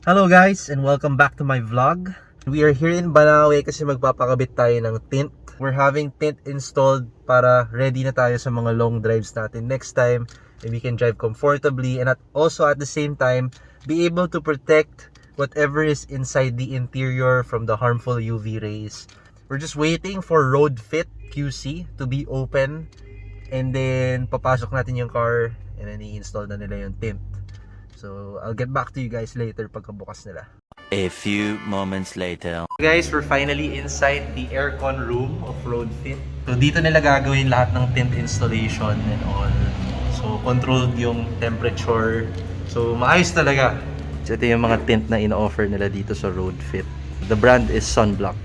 Hello guys and welcome back to my vlog. We are here in Banawe kasi magpapakabit tayo ng tint. We're having tint installed para ready na tayo sa mga long drives natin next time, and we can drive comfortably and also at the same time be able to protect whatever is inside the interior from the harmful UV rays. We're just waiting for RoadFit QC to be open, and then papasok natin yung car and then i-install na nila yung tint. So, I'll get back to you guys later pagkabukas nila. A few moments later. Guys, we're finally inside the aircon room of RoadFit. So, dito nila gagawin lahat ng tint installation and all. So, controlled yung temperature. So, maayos talaga. So, ito yung mga tint na ino-offer nila dito sa RoadFit. The brand is Sunbloc.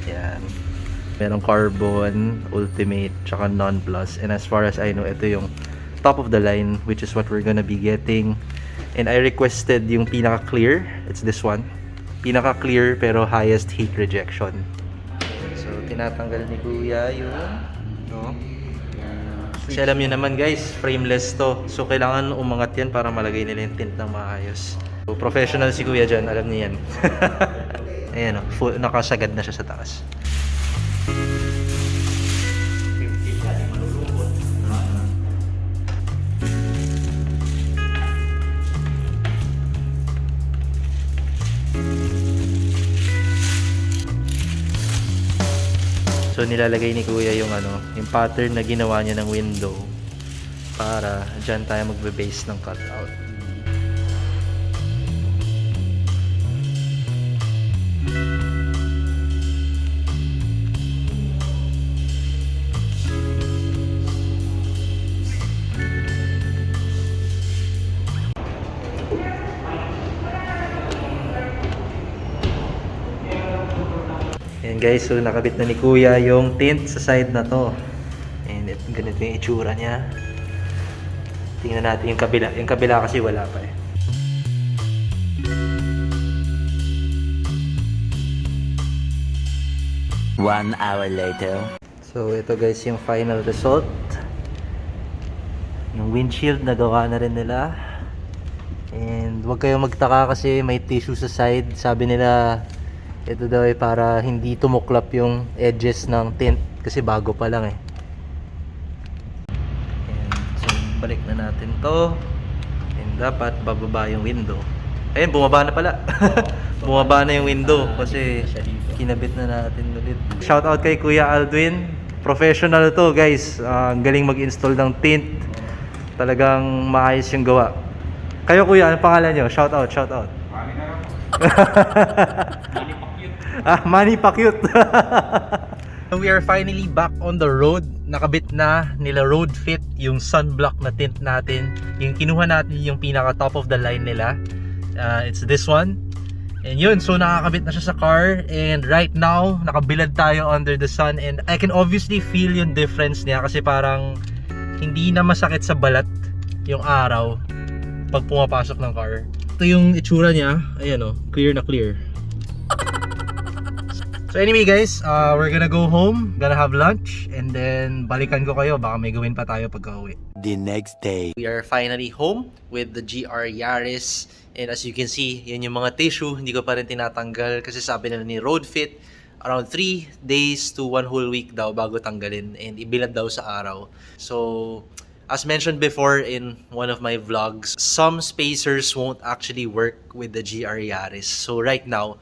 Yan. Merong carbon, ultimate, tsaka non-plus. And as far as I know, ito yung top of the line, which is what we're gonna be getting. And I requested yung pinaka-clear. It's this one. Pinaka-clear pero highest heat rejection. So, tinatanggal ni Kuya yung no? Kasi alam nyo naman guys, frameless to. So, kailangan umangat yan para malagay nila yung tint ng maayos. So, professional si Kuya dyan. Alam niya yan. Ayan o, nakasagad na siya sa taas. So nilalagay ni Kuya yung yung pattern na ginawa niya ng window para diyan tayo magbe-base ng cutout. Ayan guys, so nakabit na ni Kuya yung tint sa side na to. And ganito yung itsura niya. Tingnan natin yung kabila. Yung kabila kasi wala pa eh. One hour later. So ito guys yung final result. Yung windshield nagawa na rin nila. And huwag kayong magtaka kasi may tissue sa side. Sabi nila ito daw ay para hindi tumuklap yung edges ng tint kasi bago pa lang eh. Ayan. So balik na natin to. And dapat bababa yung window. Ayun, bumaba na pala. Bumaba na yung window kasi kinabit na natin ulit. Shout out kay Kuya Aldwin. Professional to guys. Ang galing mag-install ng tint. Talagang maayos yung gawa. Kayo Kuya, anong pangalan nyo? Shout out, shout out. Money pa cute. We are finally back on the road. Nakabit na nila RoadFit yung Sunbloc na tint natin. Yung kinuha natin yung pinaka top of the line nila. It's this one. And yun, so nakakabit na siya sa car. And right now, nakabilad tayo under the sun. And I can obviously feel yung difference niya kasi parang hindi na masakit sa balat yung araw pag pumapasok ng car. Ito yung itsura niya. Ayan o, clear na clear. So anyway guys, we're gonna go home, gonna have lunch, and then balikan ko kayo, baka may gawin pa tayo pagka-uwi. The next day. We are finally home with the GR Yaris, and as you can see, yan yung mga tissue, hindi ko pa rin tinatanggal kasi sabi nila ni RoadFit, around 3 days to 1 whole week daw bago tanggalin, and ibilad daw sa araw. So, as mentioned before in one of my vlogs, some spacers won't actually work with the GR Yaris. So right now,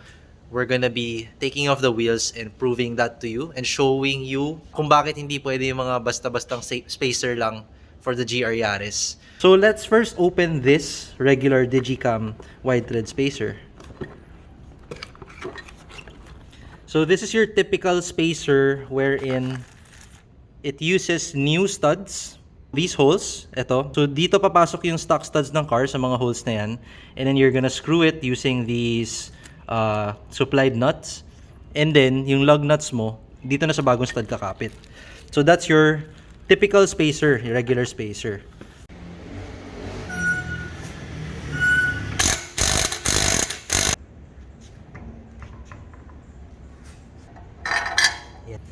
we're gonna be taking off the wheels and proving that to you and showing you kung bakit hindi pwede yung mga basta-bastang spacer lang for the GR Yaris. So let's first open this regular Digicam wide thread spacer. So this is your typical spacer wherein it uses new studs. These holes, ito. So dito papasok yung stock studs ng car sa mga holes na yan. And then you're gonna screw it using these supplied nuts, and then yung lug nuts mo dito na sa bagong stud kakapit. So that's your typical spacer, regular spacer.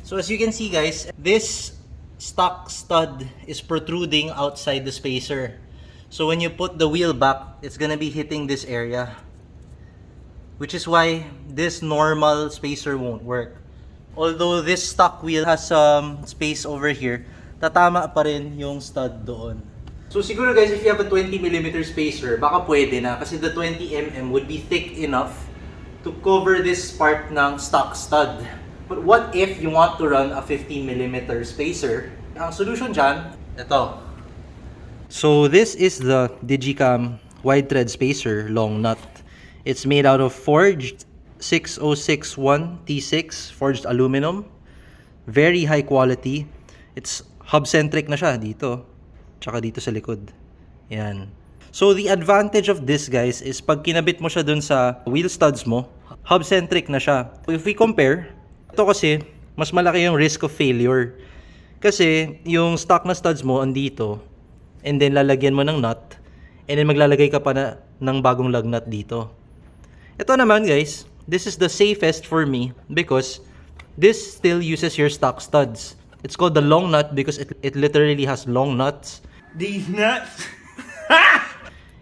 So as you can see guys, this stock stud is protruding outside the spacer. So when you put the wheel back, it's gonna be hitting this area. which is why this normal spacer won't work. Although this stock wheel has some space over here, tatama pa rin yung stud doon. So siguro guys, if you have a 20mm spacer, baka pwede na kasi the 20mm would be thick enough to cover this part ng stock stud. But what if you want to run a 15mm spacer? Ang solution dyan, ito. So this is the Digicam wide thread spacer long nut. It's made out of forged 6061 T6 forged aluminum. Very high quality. It's hub-centric na siya dito. Tsaka dito sa likod. Yan. So the advantage of this guys is pag kinabit mo siya dun sa wheel studs mo, hub-centric na siya. If we compare, ito kasi mas malaki yung risk of failure. Kasi yung stock na studs mo andito, and then lalagyan mo ng nut, and then maglalagay ka pa ng bagong lug nut dito. Ito naman guys, this is the safest for me because this still uses your stock studs. It's called the long nut because it literally has long nuts. These nuts!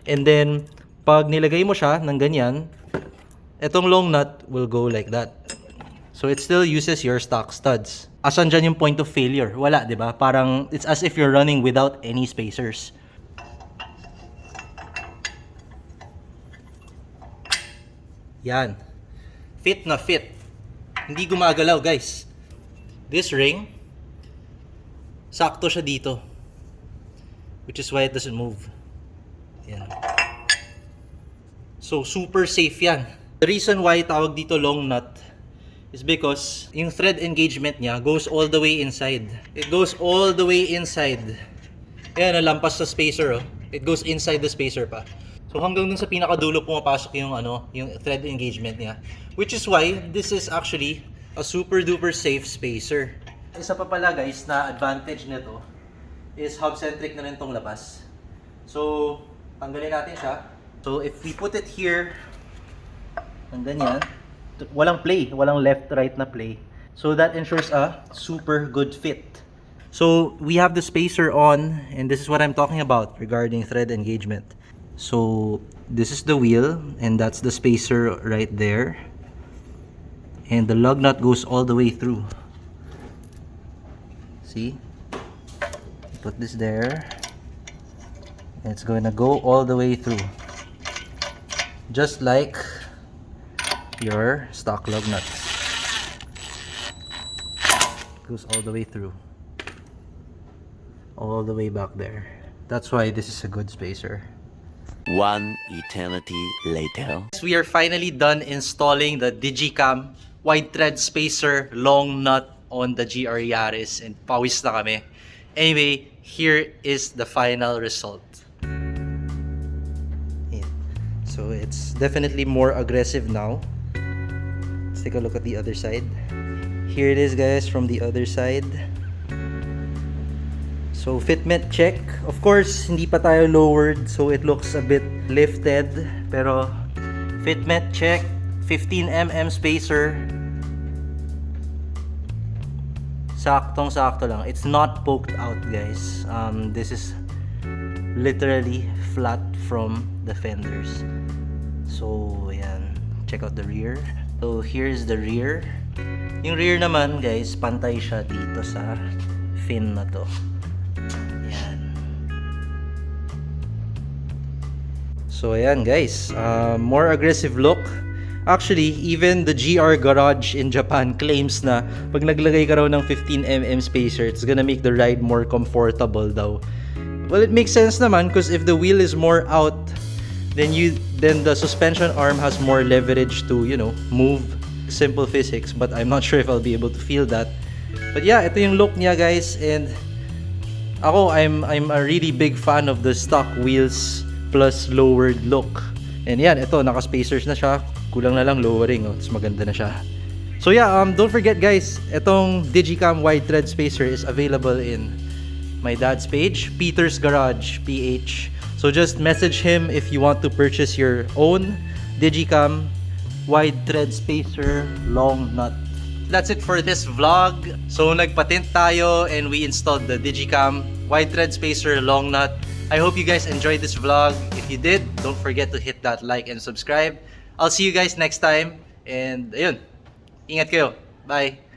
And then, pag nilagay mo siya ng ganyan, itong long nut will go like that. So it still uses your stock studs. Asan dyan yung point of failure? Wala, di ba? Parang it's as if you're running without any spacers. Yan. Fit na fit. Hindi gumagalaw, guys. This ring, sakto siya dito. Which is why it doesn't move. Yan. So, super safe yan. The reason why tawag dito long nut is because yung thread engagement niya goes all the way inside. It goes all the way inside. Ayan, nalampas sa spacer, oh. It goes inside the spacer pa. So hanggang dun sa pinakadulo pumapasok yung yung thread engagement niya. Which is why this is actually a super duper safe spacer. Isa pa pala guys na advantage nito is hub-centric na rin tong labas. So tanggalin natin siya. So if we put it here ng ganyan, walang play, walang left-right na play. So that ensures a super good fit. So we have the spacer on, and this is what I'm talking about regarding thread engagement. So this is the wheel, and that's the spacer right there. And the lug nut goes all the way through. See? Put this there. And it's going to go all the way through. Just like your stock lug nuts. Goes all the way through. All the way back there. That's why this is a good spacer. One eternity later. We are finally done installing the Digicam wide thread spacer long nut on the GR Yaris, and pawis na kami. Anyway, here is the final result. Yeah. So it's definitely more aggressive now. Let's take a look at the other side. Here it is guys from the other side. So fitment check. Of course, hindi pa tayo lowered, so it looks a bit lifted. Pero fitment check, 15mm spacer. Saktong-sakto lang. It's not poked out, guys. This is literally flat from the fenders. So, ayan. Check out the rear. So, here's the rear. Yung rear naman, guys, pantay siya dito sa fin na to. So ayan guys, more aggressive look. Actually, even the GR garage in Japan claims na pag naglagay ka raw ng 15mm spacer, it's gonna make the ride more comfortable daw. Well, it makes sense naman because if the wheel is more out, then the suspension arm has more leverage to, you know, move. Simple physics, but I'm not sure if I'll be able to feel that. But yeah, ito yung look niya guys, and ako, I'm a really big fan of the stock wheels plus lowered look. And yan, ito, naka-spacers na siya. Kulang na lang lowering, oh. Tapos maganda na siya. So yeah, don't forget guys, itong Digicam wide thread spacer is available in my dad's page, Peter's Garage PH. So just message him if you want to purchase your own Digicam wide thread spacer long nut. That's it for this vlog. So nagpatint tayo and we installed the Digicam wide thread spacer long nut. I hope you guys enjoyed this vlog. If you did, don't forget to hit that like and subscribe. I'll see you guys next time. And ayun, ingat kayo. Bye!